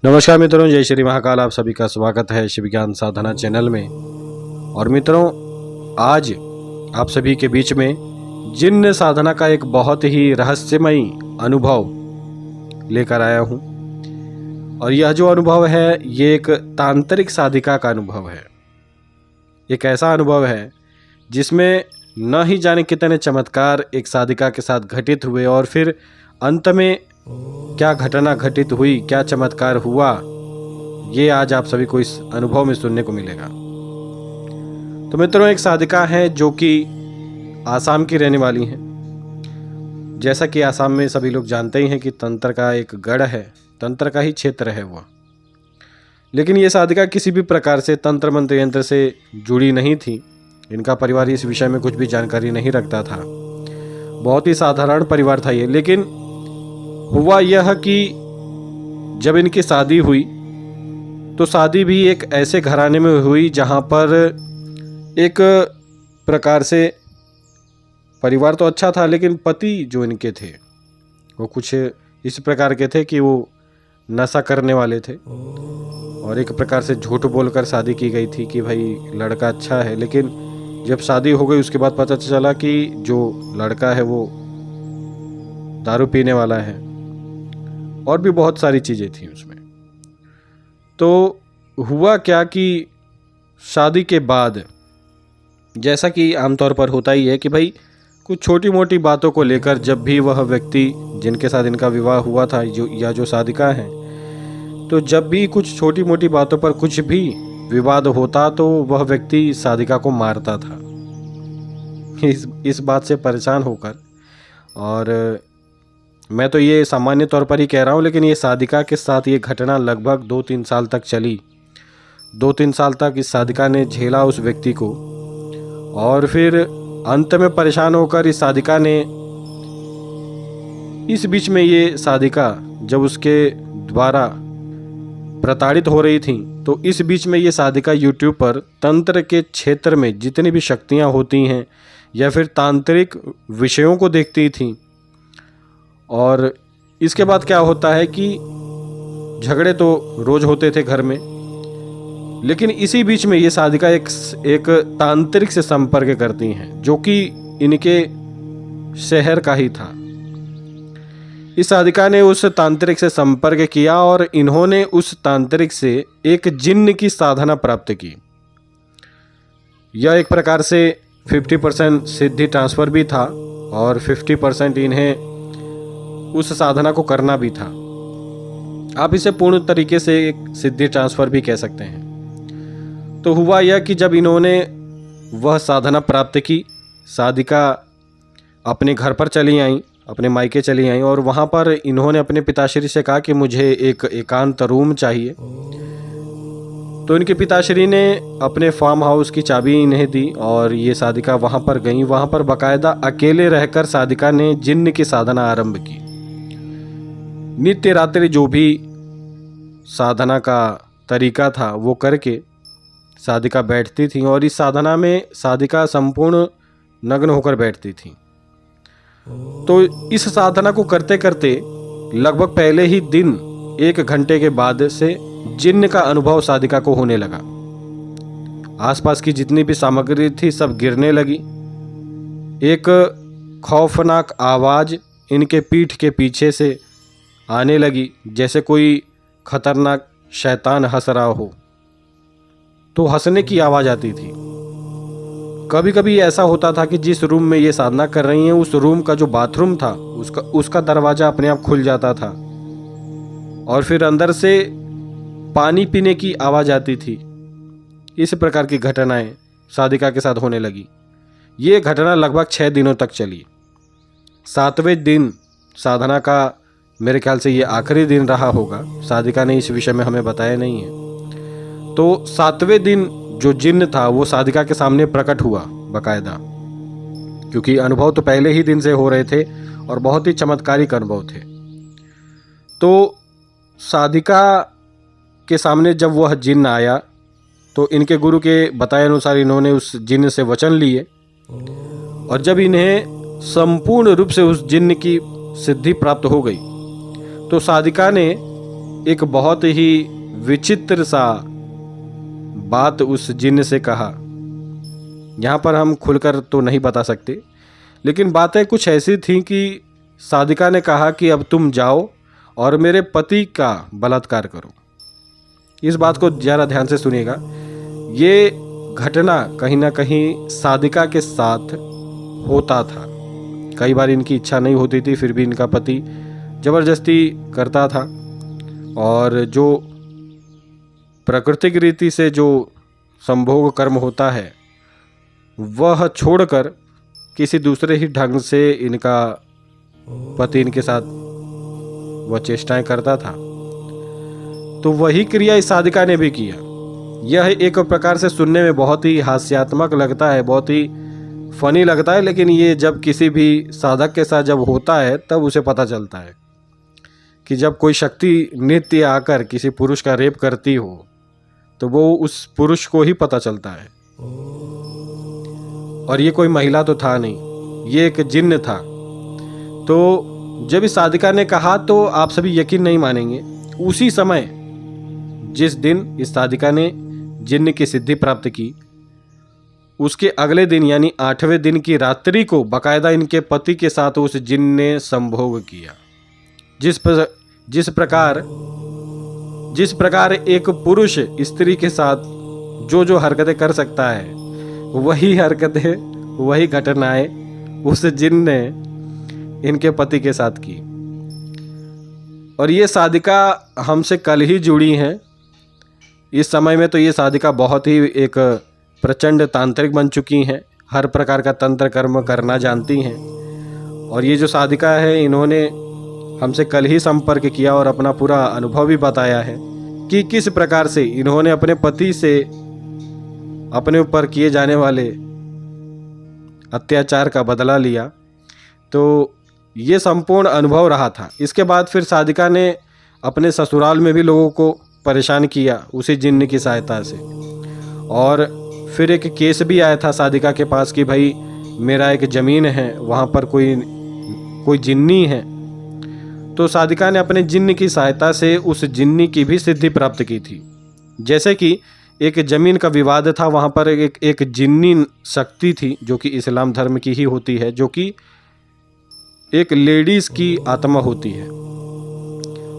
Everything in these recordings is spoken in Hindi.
नमस्कार मित्रों, जय श्री महाकाल। आप सभी का स्वागत है शिव ज्ञान साधना चैनल में। और मित्रों, आज आप सभी के बीच में जिन्न साधना का एक बहुत ही रहस्यमयी अनुभव लेकर आया हूं। और यह जो अनुभव है, ये एक तांत्रिक साधिका का अनुभव है। एक ऐसा अनुभव है जिसमें न ही जाने कितने चमत्कार एक साधिका के साथ घटित हुए और फिर अंत में क्या घटना घटित हुई, क्या चमत्कार हुआ, ये आज आप सभी को इस अनुभव में सुनने को मिलेगा। तो मित्रों, एक साधिका है जो कि आसाम की रहने वाली हैं। जैसा कि आसाम में सभी लोग जानते ही हैं कि तंत्र का एक गढ़ है, तंत्र का ही क्षेत्र है वह। लेकिन ये साधिका किसी भी प्रकार से तंत्र मंत्र यंत्र से जुड़ी नहीं थी। इनका परिवार इस विषय में कुछ भी जानकारी नहीं रखता था। बहुत ही साधारण परिवार था ये। लेकिन हुआ यह कि जब इनकी शादी हुई तो शादी भी एक ऐसे घराने में हुई जहाँ पर एक प्रकार से परिवार तो अच्छा था, लेकिन पति जो इनके थे वो कुछ इस प्रकार के थे कि वो नशा करने वाले थे। और एक प्रकार से झूठ बोलकर शादी की गई थी कि भाई लड़का अच्छा है। लेकिन जब शादी हो गई उसके बाद पता चला कि जो लड़का है वो दारू पीने वाला है और भी बहुत सारी चीज़ें थी उसमें। तो हुआ क्या कि शादी के बाद, जैसा कि आमतौर पर होता ही है कि भाई कुछ छोटी मोटी बातों को लेकर जब भी वह व्यक्ति जिनके साथ इनका विवाह हुआ था जो साधिका है, तो जब भी कुछ छोटी मोटी बातों पर कुछ भी विवाद होता तो वह व्यक्ति साधिका को मारता था। इस बात से परेशान होकर, और मैं तो ये सामान्य तौर पर ही कह रहा हूँ, लेकिन ये साधिका के साथ ये घटना लगभग 2-3 साल तक चली। 2-3 साल तक इस साधिका ने झेला उस व्यक्ति को। और फिर अंत में परेशान होकर इस साधिका ने, इस बीच में ये साधिका जब उसके द्वारा प्रताड़ित हो रही थी, तो इस बीच में ये साधिका यूट्यूब पर तंत्र के क्षेत्र में जितनी भी शक्तियाँ होती हैं या फिर तांत्रिक विषयों को देखती थी। और इसके बाद क्या होता है कि झगड़े तो रोज होते थे घर में, लेकिन इसी बीच में ये साधिका एक तांत्रिक से संपर्क करती हैं जो कि इनके शहर का ही था। इस साधिका ने उस तांत्रिक से संपर्क किया और इन्होंने उस तांत्रिक से एक जिन्न की साधना प्राप्त की। यह एक प्रकार से 50% सिद्धि ट्रांसफर भी था और 50% इन्हें उस साधना को करना भी था। आप इसे पूर्ण तरीके से एक सिद्धि ट्रांसफर भी कह सकते हैं। तो हुआ यह कि जब इन्होंने वह साधना प्राप्त की, साधिका अपने घर पर चली आई, अपने मायके चली आई। और वहाँ पर इन्होंने अपने पिताश्री से कहा कि मुझे एक एकांत रूम चाहिए। तो इनके पिताश्री ने अपने फार्म हाउस की चाबी इन्हें दी और ये साधिका वहाँ पर गई। वहाँ पर बाकायदा अकेले रहकर साधिका ने जिन्न की साधना आरंभ की। नित्य रात्रि जो भी साधना का तरीका था वो करके साधिका बैठती थी। और इस साधना में साधिका संपूर्ण नग्न होकर बैठती थी। तो इस साधना को करते करते लगभग पहले ही दिन 1 घंटे के बाद से जिन्न का अनुभव साधिका को होने लगा। आसपास की जितनी भी सामग्री थी सब गिरने लगी। एक खौफनाक आवाज़ इनके पीठ के पीछे से आने लगी, जैसे कोई खतरनाक शैतान हंस रहा हो। तो हंसने की आवाज़ आती थी। कभी कभी ऐसा होता था कि जिस रूम में ये साधना कर रही हैं उस रूम का जो बाथरूम था उसका दरवाज़ा अपने आप खुल जाता था और फिर अंदर से पानी पीने की आवाज़ आती थी। इस प्रकार की घटनाएं साधिका के साथ होने लगी। ये घटना लगभग 6 दिनों तक चली। 7वें दिन साधना का मेरे ख्याल से ये आखिरी दिन रहा होगा। साधिका ने इस विषय में हमें बताया नहीं है। तो 7वें दिन जो जिन्न था वो साधिका के सामने प्रकट हुआ बाकायदा, क्योंकि अनुभव तो पहले ही दिन से हो रहे थे और बहुत ही चमत्कारिक अनुभव थे। तो साधिका के सामने जब वह जिन्न आया तो इनके गुरु के बताए अनुसार इन्होंने उस जिन्न से वचन लिए। और जब इन्हें संपूर्ण रूप से उस जिन्न की सिद्धि प्राप्त हो गई तो साधिका ने एक बहुत ही विचित्र सा बात उस जिन्न से कहा। यहाँ पर हम खुलकर तो नहीं बता सकते, लेकिन बातें कुछ ऐसी थीं कि साधिका ने कहा कि अब तुम जाओ और मेरे पति का बलात्कार करो। इस बात को ज़रा ध्यान से सुनिएगा। ये घटना कहीं ना कहीं साधिका के साथ होता था। कई बार इनकी इच्छा नहीं होती थी, फिर भी इनका पति ज़बरदस्ती करता था, और जो प्राकृतिक रीति से जो संभोग कर्म होता है वह छोड़कर किसी दूसरे ही ढंग से इनका पति इनके साथ वह चेष्टाएं करता था। तो वही क्रिया इस साधिका ने भी किया। यह एक प्रकार से सुनने में बहुत ही हास्यात्मक लगता है, बहुत ही फनी लगता है, लेकिन ये जब किसी भी साधक के साथ जब होता है तब उसे पता चलता है कि जब कोई शक्ति नित्य आकर किसी पुरुष का रेप करती हो तो वो उस पुरुष को ही पता चलता है। और ये कोई महिला तो था नहीं, ये एक जिन्न था। तो जब इस साधिका ने कहा तो आप सभी यकीन नहीं मानेंगे, उसी समय जिस दिन इस साधिका ने जिन्न की सिद्धि प्राप्त की, उसके अगले दिन यानी 8वें दिन की रात्रि को बाकायदा इनके पति के साथ उस जिन्न ने संभोग किया। जिस प्रकार एक पुरुष स्त्री के साथ जो हरकतें कर सकता है, वही हरकतें, वही घटनाएं उस जिन्न ने इनके पति के साथ की। और ये साधिका हमसे कल ही जुड़ी हैं। इस समय में तो ये साधिका बहुत ही एक प्रचंड तांत्रिक बन चुकी हैं, हर प्रकार का तंत्र कर्म करना जानती हैं। और ये जो साधिका है, इन्होंने हमसे कल ही संपर्क किया और अपना पूरा अनुभव भी बताया है कि किस प्रकार से इन्होंने अपने पति से अपने ऊपर किए जाने वाले अत्याचार का बदला लिया। तो ये संपूर्ण अनुभव रहा था। इसके बाद फिर साधिका ने अपने ससुराल में भी लोगों को परेशान किया उसी जिन्न की सहायता से। और फिर एक केस भी आया था साधिका के पास कि भाई मेरा एक ज़मीन है, वहाँ पर कोई जिन्नी है। तो साधिका ने अपने जिन्न की सहायता से उस जिन्नी की भी सिद्धि प्राप्त की थी। जैसे कि एक ज़मीन का विवाद था, वहाँ पर एक जिन्नी शक्ति थी जो कि इस्लाम धर्म की ही होती है, जो कि एक लेडीज़ की आत्मा होती है।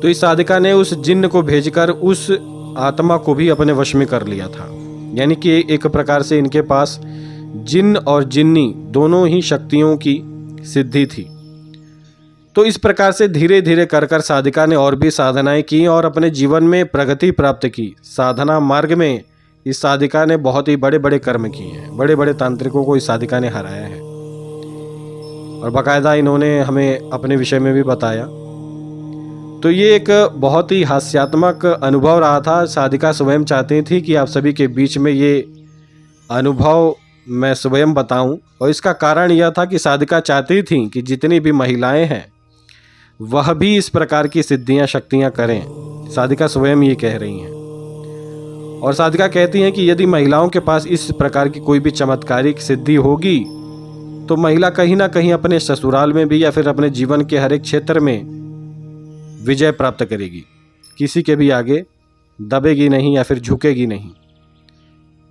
तो इस साधिका ने उस जिन्न को भेजकर उस आत्मा को भी अपने वश में कर लिया था। यानी कि एक प्रकार से इनके पास जिन्न और जिन्नी दोनों ही शक्तियों की सिद्धि थी। तो इस प्रकार से धीरे धीरे कर साधिका ने और भी साधनाएं की और अपने जीवन में प्रगति प्राप्त की। साधना मार्ग में इस साधिका ने बहुत ही बड़े बड़े कर्म किए हैं, बड़े बड़े तांत्रिकों को इस साधिका ने हराया है। और बाकायदा इन्होंने हमें अपने विषय में भी बताया। तो ये एक बहुत ही हास्यात्मक अनुभव रहा था। साधिका स्वयं चाहती थी कि आप सभी के बीच में ये अनुभव मैं स्वयं बताऊं, और इसका कारण यह था कि साधिका चाहती थी कि जितनी भी महिलाएं हैं वह भी इस प्रकार की सिद्धियां शक्तियां करें। साधिका स्वयं ये कह रही हैं। और साधिका कहती हैं कि यदि महिलाओं के पास इस प्रकार की कोई भी चमत्कारिक सिद्धि होगी तो महिला कहीं ना कहीं अपने ससुराल में भी या फिर अपने जीवन के हर एक क्षेत्र में विजय प्राप्त करेगी, किसी के भी आगे दबेगी नहीं या फिर झुकेगी नहीं।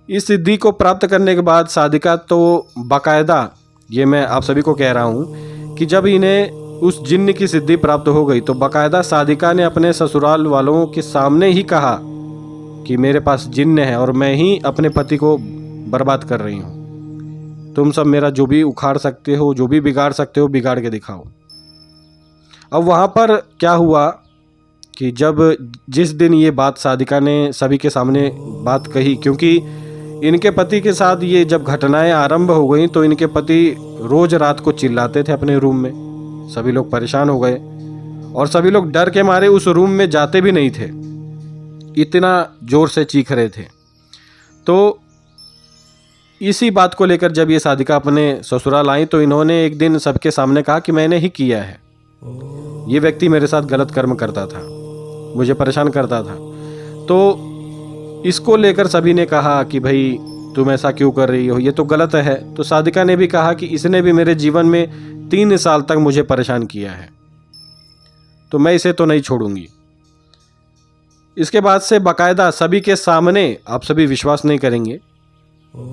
इस सिद्धि को प्राप्त करने के बाद साधिका तो बाकायदा, ये मैं आप सभी को कह रहा हूँ कि जब इन्हें उस जिन्न की सिद्धि प्राप्त हो गई तो बाकायदा साधिका ने अपने ससुराल वालों के सामने ही कहा कि मेरे पास जिन्न है और मैं ही अपने पति को बर्बाद कर रही हूँ। तुम सब मेरा जो भी उखाड़ सकते हो, जो भी बिगाड़ सकते हो, बिगाड़ के दिखाओ। अब वहाँ पर क्या हुआ कि जिस दिन ये बात साधिका ने सभी के सामने बात कही, क्योंकि इनके पति के साथ ये जब घटनाएं आरंभ हो गई तो इनके पति रोज़ रात को चिल्लाते थे अपने रूम में। सभी लोग परेशान हो गए और सभी लोग डर के मारे उस रूम में जाते भी नहीं थे, इतना ज़ोर से चीख रहे थे। तो इसी बात को लेकर जब ये साधिका अपने ससुराल आई तो इन्होंने एक दिन सबके सामने कहा कि मैंने ही किया है, ये व्यक्ति मेरे साथ गलत कर्म करता था, मुझे परेशान करता था। तो इसको लेकर सभी ने कहा कि भाई तुम ऐसा क्यों कर रही हो, ये तो गलत है। तो साधिका ने भी कहा कि इसने भी मेरे जीवन में 3 साल तक मुझे परेशान किया है, तो मैं इसे तो नहीं छोड़ूंगी। इसके बाद से बाकायदा सभी के सामने, आप सभी विश्वास नहीं करेंगे,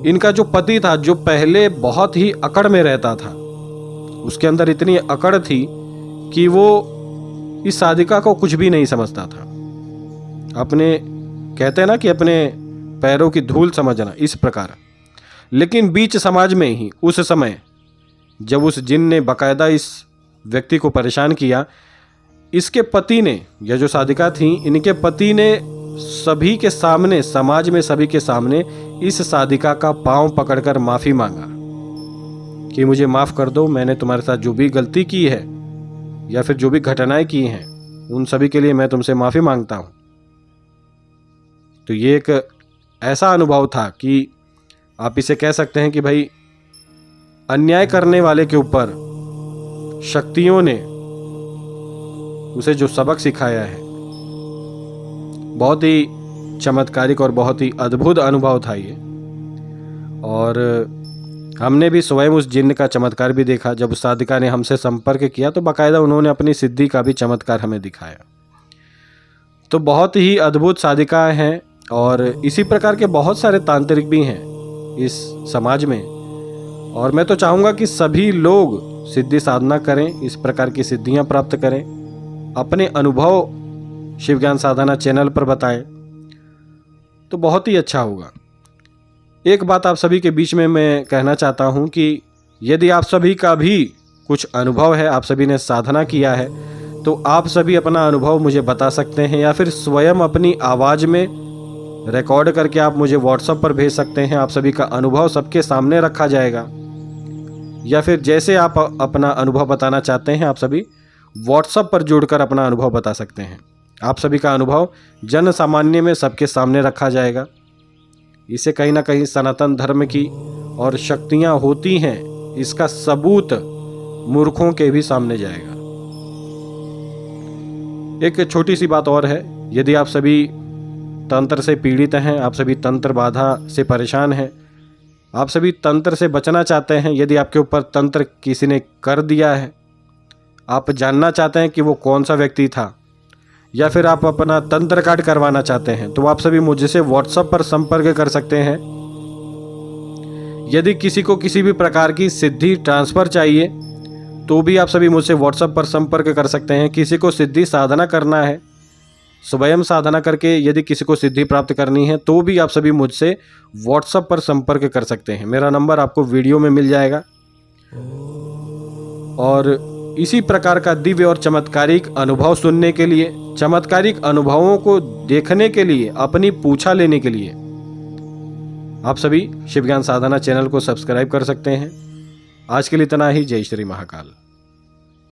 इनका जो पति था, जो पहले बहुत ही अकड़ में रहता था, उसके अंदर इतनी अकड़ थी कि वो इस साधिका को कुछ भी नहीं समझता था। अपने कहते हैं ना कि अपने पैरों की धूल समझना, इस प्रकार। लेकिन बीच समाज में ही उस समय जब उस जिन ने बाकायदा इस व्यक्ति को परेशान किया, इसके पति ने, यह जो साधिका थी, इनके पति ने सभी के सामने, समाज में सभी के सामने इस साधिका का पांव पकड़कर माफी मांगा कि मुझे माफ कर दो, मैंने तुम्हारे साथ जो भी गलती की है या फिर जो भी घटनाएं की हैं उन सभी के लिए मैं तुमसे माफी मांगता हूं। तो ये एक ऐसा अनुभव था कि आप इसे कह सकते हैं कि भाई अन्याय करने वाले के ऊपर शक्तियों ने उसे जो सबक सिखाया है, बहुत ही चमत्कारिक और बहुत ही अद्भुत अनुभव था ये। और हमने भी स्वयं उस जिन्न का चमत्कार भी देखा। जब उस साधिका ने हमसे संपर्क किया तो बाकायदा उन्होंने अपनी सिद्धि का भी चमत्कार हमें दिखाया। तो बहुत ही अद्भुत साधिकाएं हैं और इसी प्रकार के बहुत सारे तांत्रिक भी हैं इस समाज में। और मैं तो चाहूँगा कि सभी लोग सिद्धि साधना करें, इस प्रकार की सिद्धियां प्राप्त करें, अपने अनुभव शिव ज्ञान साधना चैनल पर बताएं, तो बहुत ही अच्छा होगा। एक बात आप सभी के बीच में मैं कहना चाहता हूं कि यदि आप सभी का भी कुछ अनुभव है, आप सभी ने साधना किया है, तो आप सभी अपना अनुभव मुझे बता सकते हैं, या फिर स्वयं अपनी आवाज़ में रिकॉर्ड करके आप मुझे व्हाट्सएप पर भेज सकते हैं। आप सभी का अनुभव सबके सामने रखा जाएगा, या फिर जैसे आप अपना अनुभव बताना चाहते हैं, आप सभी व्हाट्सएप पर जुड़कर अपना अनुभव बता सकते हैं। आप सभी का अनुभव जन सामान्य में सबके सामने रखा जाएगा। इसे कहीं ना कहीं सनातन धर्म की और शक्तियां होती हैं, इसका सबूत मूर्खों के भी सामने जाएगा। एक छोटी सी बात और है, यदि आप सभी तंत्र से पीड़ित हैं, आप सभी तंत्र बाधा से परेशान हैं, आप सभी तंत्र से बचना चाहते हैं, यदि आपके ऊपर तंत्र किसी ने कर दिया है, आप जानना चाहते हैं कि वो कौन सा व्यक्ति था, या फिर आप अपना तंत्र कार्ड करवाना चाहते हैं, तो आप सभी मुझसे व्हाट्सएप पर संपर्क कर सकते हैं। यदि किसी को किसी भी प्रकार की सिद्धि ट्रांसफ़र चाहिए तो भी आप सभी मुझसे व्हाट्सएप पर संपर्क कर सकते हैं। किसी को सिद्धि साधना करना है, स्वयं साधना करके यदि किसी को सिद्धि प्राप्त करनी है, तो भी आप सभी मुझसे व्हाट्सएप पर संपर्क कर सकते हैं। मेरा नंबर आपको वीडियो में मिल जाएगा। और इसी प्रकार का दिव्य और चमत्कारिक अनुभव सुनने के लिए, चमत्कारिक अनुभवों को देखने के लिए, अपनी पूछा लेने के लिए आप सभी शिव ज्ञान साधना चैनल को सब्सक्राइब कर सकते हैं। आज के लिए इतना ही। जय श्री महाकाल।